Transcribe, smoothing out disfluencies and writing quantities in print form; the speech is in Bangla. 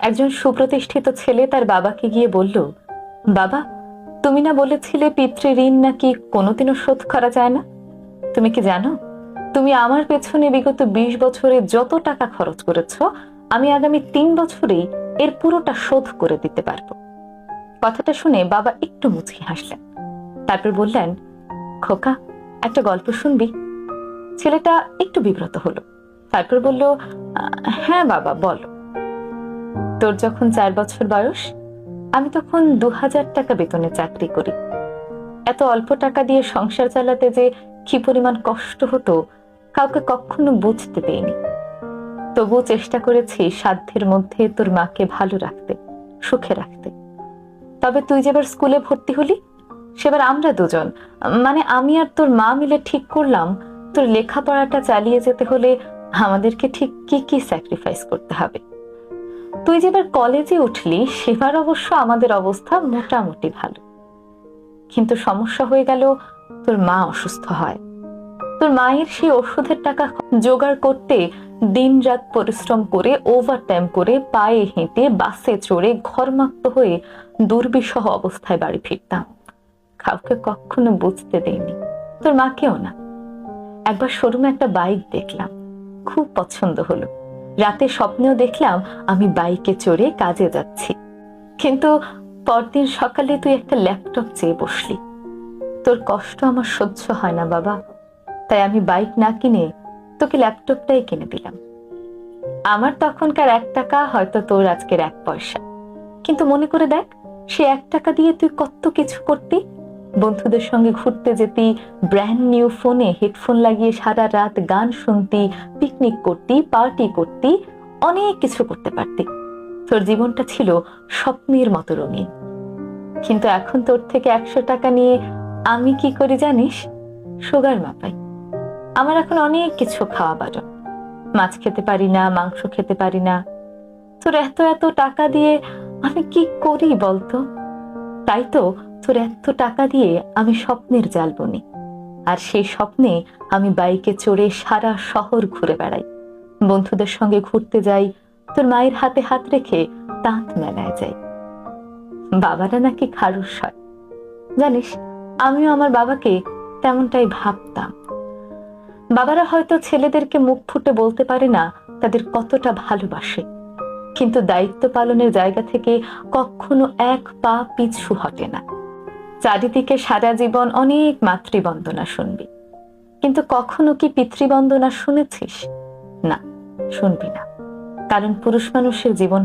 একজন সুপ্রতিষ্ঠিত ছেলে তার বাবাকে গিয়ে বলল, বাবা, তুমি না বলেছিলে পিতৃঋণ নাকি কোনোদিনও শোধ করা যায় না? তুমি কি জানো, তুমি আমার পেছনে বিগত 20 বছরে যত টাকা খরচ করেছ, আমি আগামী 3 বছরেই এর পুরোটা শোধ করে দিতে পারবো। কথাটা শুনে বাবা একটু মুচকি হাসলেন। তারপর বললেন, খোকা, একটা গল্প শুনবি? ছেলেটা একটু বিব্রত হলো। তারপর বলল, হ্যাঁ বাবা, বলো। তোর যখন 4 বছর বয়স, আমি তখন 2000 টাকা বেতনে চাকরি করি। এত অল্প টাকা দিয়ে সংসার চালাতে যে কি পরিমাণ কষ্ট হতো কাউকে কখনো বুঝতে দেইনি। তবুও চেষ্টা করেছি সাধ্যের মধ্যে তোর মাকে ভালো রাখতে, সুখে রাখতে। তবে তুই যেবার স্কুলে ভর্তি হলি, সেবার আমরা দুজন, মানে আমি আর তোর মা মিলে ঠিক করলাম তোর লেখাপড়াটা চালিয়ে যেতে হলে আমাদেরকে ঠিক কি কি স্যাক্রিফাইস করতে হবে। তুই যেবার কলেজে উঠলি, সেবার অবশ্য আমাদের অবস্থা মোটামুটি ভালো। কিন্তু সমস্যা হয়ে গেল, তোর মা অসুস্থ হয়। তোর মায়ের সেই ওষুধের টাকা জোগাড় করতে দিন রাত পরিশ্রম করে, ওভারটাইম করে, পায়ে হেঁটে, বাসে চড়ে, ঘরমাক্ত হয়ে দুর্বিষহ অবস্থায় বাড়ি ফিরতাম। কাউকে কখনো বুঝতে দেইনি, তোর মাকেও না। একবার শোরুমে একটা বাইক দেখলাম, খুব পছন্দ হলো। রাতে স্বপ্নেও দেখলাম আমি বাইকে চড়ে কাজে যাচ্ছি। কিন্তু পরদিন সকালে তুই একটা ল্যাপটপ চেয়ে বসলি। তোর কষ্ট আমার সহ্য হয় না বাবা, তাই আমি বাইক না কিনে তোকে ল্যাপটপটাই কিনে দিলাম। আমার তখনকার 1 টাকা হয়তো তোর আজকের 1 পয়সা। কিন্তু মনে করে দেখ, সে 1 টাকা দিয়ে তুই কত কিছু করতি। বন্ধুদের সঙ্গে ঘুরতে যেতি, ব্র্যান্ড নিউ ফোনে হেডফোন লাগিয়ে সারা রাত গান শুনতি, পিকনিক করতি, পার্টি করতি, অনেক কিছু করতে পারতি। তোর জীবনটা ছিল স্বপ্নের মতো রঙিন। কিন্তু এখন তোর থেকে 100 টাকা নিয়ে আমি কি করি জানিস? সুগার মাপাই। আমার এখন অনেক কিছু খাওয়া বারণ। মাছ খেতে পারি না, মাংস খেতে পারি না। তোর এত এত টাকা দিয়ে আমি কি করি বলতো? তাই তো তোর এত টাকা দিয়ে আমি স্বপ্নের জাল বুনি। আর সেই স্বপ্নে আমি বাইকে চড়ে সারা শহর ঘুরে বেড়াই, বন্ধুদের সঙ্গে ঘুরতে যাই, তোর মায়ের হাতে হাত রেখে তাঁত মেলায় যাই। বাবারা নাকি খারুস হয়। জানিস, আমিও আমার বাবাকে তেমনটাই ভাবতাম। বাবারা হয়তো ছেলেদেরকে মুখ ফুটে বলতে পারে না তাদের কতটা ভালোবাসে, কিন্তু দায়িত্ব পালনের জায়গা থেকে কখনো 1 পা পিছু হটে না। চারিদিকে সারা জীবন অনেক মাতৃবন্দনা শুনবি, কিন্তু কখনো কি পিতৃবন্দনা শুনেছিস? না, শুনবি না। কারণ পুরুষ মানুষের জীবন